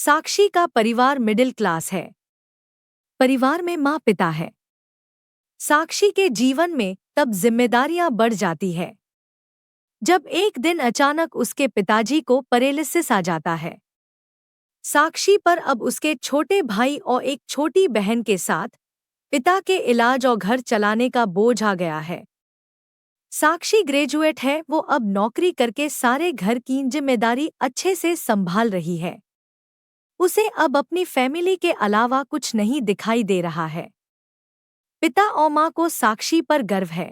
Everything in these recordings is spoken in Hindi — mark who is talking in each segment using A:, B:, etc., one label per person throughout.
A: साक्षी का परिवार मिडिल क्लास है। परिवार में माँ पिता है। साक्षी के जीवन में तब जिम्मेदारियां बढ़ जाती है जब एक दिन अचानक उसके पिताजी को पैरालिसिस आ जाता है। साक्षी पर अब उसके छोटे भाई और एक छोटी बहन के साथ पिता के इलाज और घर चलाने का बोझ आ गया है। साक्षी ग्रेजुएट है, वो अब नौकरी करके सारे घर की जिम्मेदारी अच्छे से संभाल रही है। उसे अब अपनी फैमिली के अलावा कुछ नहीं दिखाई दे रहा है। पिता और माँ को साक्षी पर गर्व है।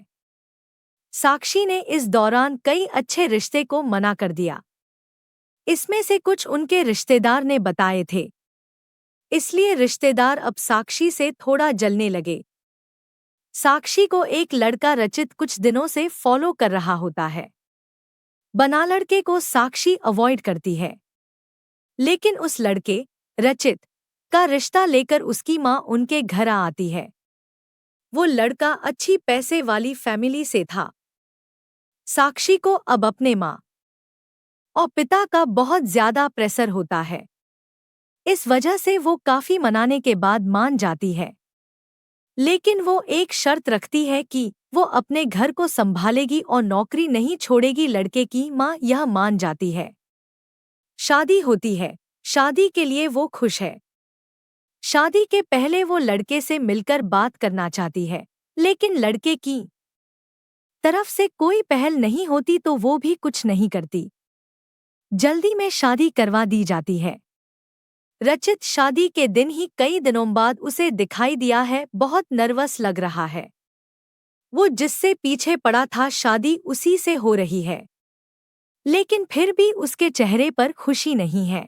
A: साक्षी ने इस दौरान कई अच्छे रिश्ते को मना कर दिया। इसमें से कुछ उनके रिश्तेदार ने बताए थे, इसलिए रिश्तेदार अब साक्षी से थोड़ा जलने लगे। साक्षी को एक लड़का रचित कुछ दिनों से फॉलो कर रहा होता है। बना लड़के को साक्षी अवॉइड करती है, लेकिन उस लड़के रचित का रिश्ता लेकर उसकी माँ उनके घर आती है। वो लड़का अच्छी पैसे वाली फैमिली से था। साक्षी को अब अपने माँ और पिता का बहुत ज्यादा प्रेशर होता है। इस वजह से वो काफी मनाने के बाद मान जाती है, लेकिन वो एक शर्त रखती है कि वो अपने घर को संभालेगी और नौकरी नहीं छोड़ेगी। लड़के की माँ यह मान जाती है। शादी होती है। शादी के लिए वो खुश है। शादी के पहले वो लड़के से मिलकर बात करना चाहती है, लेकिन लड़के की तरफ से कोई पहल नहीं होती तो वो भी कुछ नहीं करती। जल्दी में शादी करवा दी जाती है। रचित शादी के दिन ही कई दिनों बाद उसे दिखाई दिया है। बहुत नर्वस लग रहा है। वो जिससे पीछे पड़ा था शादी उसी से हो रही है, लेकिन फिर भी उसके चेहरे पर खुशी नहीं है।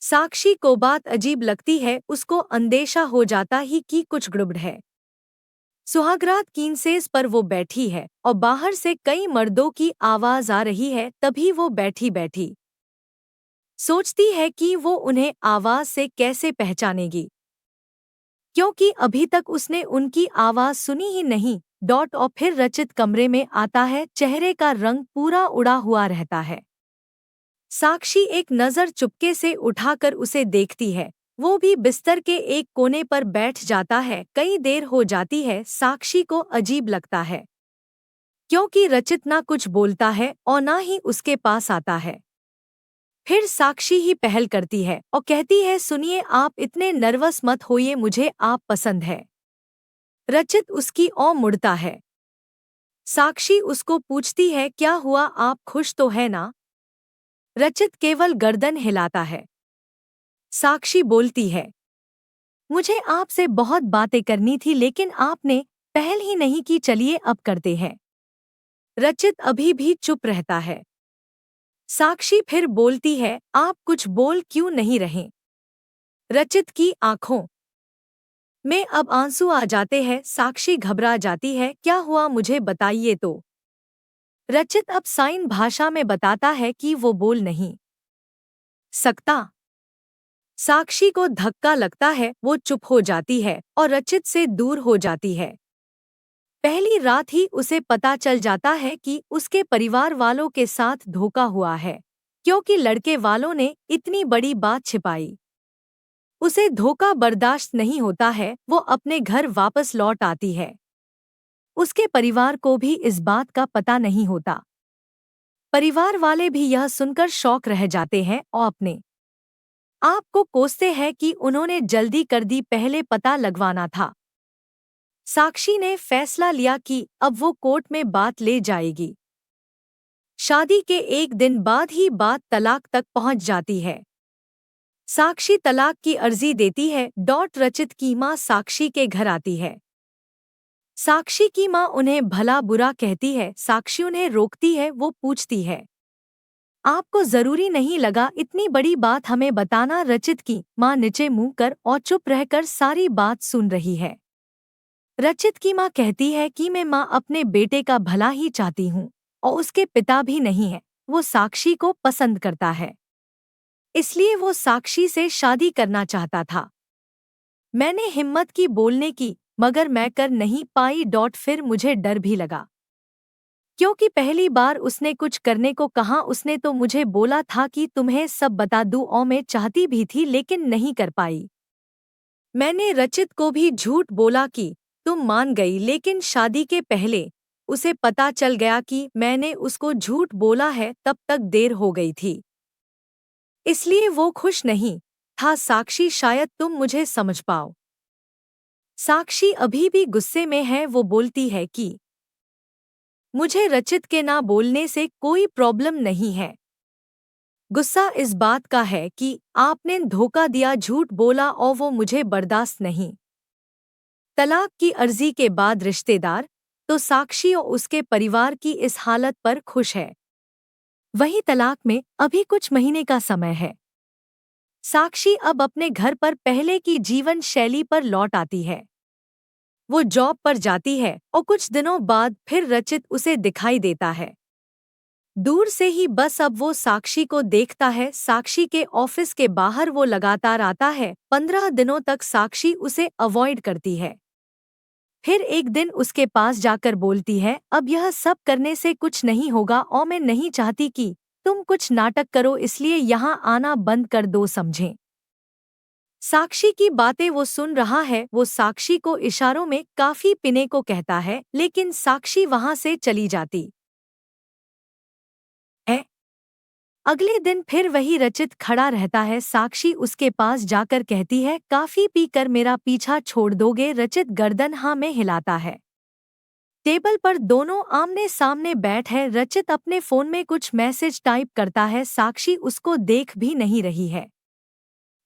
A: साक्षी को बात अजीब लगती है। उसको अंदेशा हो जाता ही कि कुछ गड़बड़ है। सुहागरात कीनसेस पर वो बैठी है और बाहर से कई मर्दों की आवाज आ रही है। तभी वो बैठी बैठी सोचती है कि वो उन्हें आवाज से कैसे पहचानेगी, क्योंकि अभी तक उसने उनकी आवाज सुनी ही नहीं। और फिर रचित कमरे में आता है। चेहरे का रंग पूरा उड़ा हुआ रहता है। साक्षी एक नज़र चुपके से उठाकर उसे देखती है। वो भी बिस्तर के एक कोने पर बैठ जाता है। कई देर हो जाती है। साक्षी को अजीब लगता है, क्योंकि रचित ना कुछ बोलता है और ना ही उसके पास आता है। फिर साक्षी ही पहल करती है और कहती है, सुनिए, आप इतने नर्वस मत होइए, मुझे आप पसंद है। रचित उसकी ओर मुड़ता है। साक्षी उसको पूछती है, क्या हुआ, आप खुश तो है ना? रचित केवल गर्दन हिलाता है। साक्षी बोलती है, मुझे आपसे बहुत बातें करनी थी, लेकिन आपने पहल ही नहीं की, चलिए अब करते हैं। रचित अभी भी चुप रहता है। साक्षी फिर बोलती है, आप कुछ बोल क्यों नहीं रहे? रचित की आंखों में अब आंसू आ जाते हैं। साक्षी घबरा जाती है, क्या हुआ, मुझे बताइए तो। रचित अब साइन भाषा में बताता है कि वो बोल नहीं सकता। साक्षी को धक्का लगता है। वो चुप हो जाती है और रचित से दूर हो जाती है। पहली रात ही उसे पता चल जाता है कि उसके परिवार वालों के साथ धोखा हुआ है, क्योंकि लड़के वालों ने इतनी बड़ी बात छिपाई। उसे धोखा बर्दाश्त नहीं होता है। वो अपने घर वापस लौट आती है। उसके परिवार को भी इस बात का पता नहीं होता। परिवार वाले भी यह सुनकर शॉक रह जाते हैं और अपने आप को कोसते हैं कि उन्होंने जल्दी कर दी, पहले पता लगवाना था। साक्षी ने फैसला लिया कि अब वो कोर्ट में बात ले जाएगी। शादी के एक दिन बाद ही बात तलाक तक पहुंच जाती है। साक्षी तलाक की अर्जी देती है। रचित की माँ साक्षी के घर आती है। साक्षी की माँ उन्हें भला बुरा कहती है। साक्षी उन्हें रोकती है। वो पूछती है, आपको जरूरी नहीं लगा इतनी बड़ी बात हमें बताना? रचित की माँ नीचे मुंह कर और चुप रहकर सारी बात सुन रही है। रचित की माँ कहती है कि मैं माँ अपने बेटे का भला ही चाहती हूँ और उसके पिता भी नहीं है। वो साक्षी को पसंद करता है, इसलिए वो साक्षी से शादी करना चाहता था। मैंने हिम्मत की बोलने की, मगर मैं कर नहीं पाई। फिर मुझे डर भी लगा। क्योंकि पहली बार उसने कुछ करने को कहा उसने तो मुझे बोला था कि तुम्हें सब बता दूं और मैं चाहती भी थी लेकिन नहीं कर पाई। मैंने रचित को भी झूठ बोला कि तुम मान गई लेकिन शादी के पहले उसे पता चल गया कि मैंने उसको झूठ बोला है तब तक देर हो गई थी। इसलिए वो खुश नहीं था। साक्षी शायद तुम मुझे समझ पाओ। साक्षी अभी भी गुस्से में है। वो बोलती है कि मुझे रचित के ना बोलने से कोई प्रॉब्लम नहीं है। गुस्सा इस बात का है कि आपने धोखा दिया, झूठ बोला और वो मुझे बर्दाश्त नहीं। तलाक की अर्जी के बाद रिश्तेदार तो साक्षी और उसके परिवार की इस हालत पर खुश है। वहीं तलाक में अभी कुछ महीने का समय है। साक्षी अब अपने घर पर पहले की जीवन शैली पर लौट आती है। वो जॉब पर जाती है और कुछ दिनों बाद फिर रचित उसे दिखाई देता है। दूर से ही बस अब वो साक्षी को देखता है। साक्षी के ऑफिस के बाहर वो लगातार आता है। 15 दिनों तक साक्षी उसे अवॉइड करती है। फिर एक दिन उसके पास जाकर बोलती है, अब यह सब करने से कुछ नहीं होगा और मैं नहीं चाहती कि तुम कुछ नाटक करो, इसलिए यहाँ आना बंद कर दो, समझें। साक्षी की बातें वो सुन रहा है। वो साक्षी को इशारों में काफी पीने को कहता है लेकिन साक्षी वहां से चली जाती है। अगले दिन फिर वही रचित खड़ा रहता है। साक्षी उसके पास जाकर कहती है, काफी पीकर मेरा पीछा छोड़ दोगे? रचित गर्दन हाँ में हिलाता है। टेबल पर दोनों आमने सामने बैठ है। रचित अपने फोन में कुछ मैसेज टाइप करता है। साक्षी उसको देख भी नहीं रही है।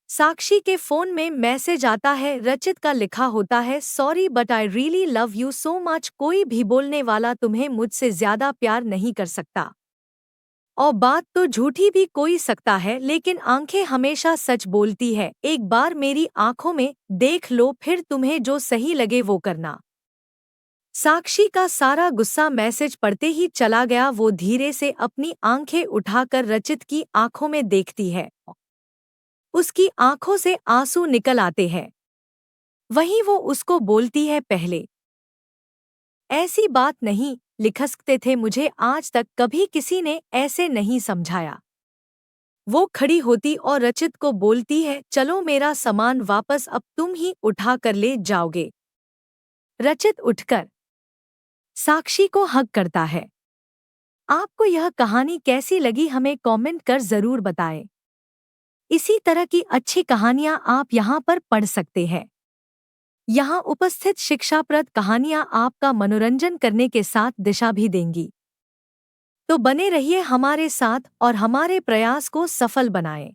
A: साक्षी के फोन में मैसेज आता है। रचित का लिखा होता है, sorry but I really love you so much. कोई भी बोलने वाला तुम्हें मुझसे ज्यादा प्यार नहीं कर सकता। और बात तो झूठी भी कोई सकता है लेकिन आंखें हमेशा सच बोलती है। एक बार मेरी आंखों में देख लो, फिर तुम्हें जो सही लगे वो करना। साक्षी का सारा गुस्सा मैसेज पढ़ते ही चला गया। वो धीरे से अपनी आंखें उठाकर रचित की आंखों में देखती है। उसकी आंखों से आंसू निकल आते हैं। वहीं वो उसको बोलती है, पहले ऐसी बात नहीं लिख सकते थे, मुझे आज तक कभी किसी ने ऐसे नहीं समझाया। वो खड़ी होती और रचित को बोलती है, चलो मेरा सामान वापस अब तुम ही उठा कर ले जाओगे। रचित उठकर साक्षी को हग करता है। आपको यह कहानी कैसी लगी हमें कमेंट कर जरूर बताएं। इसी तरह की अच्छी कहानियां आप यहाँ पर पढ़ सकते हैं। यहाँ उपस्थित शिक्षाप्रद कहानियां आपका मनोरंजन करने के साथ दिशा भी देंगी। तो बने रहिए हमारे साथ और हमारे प्रयास को सफल बनाएं।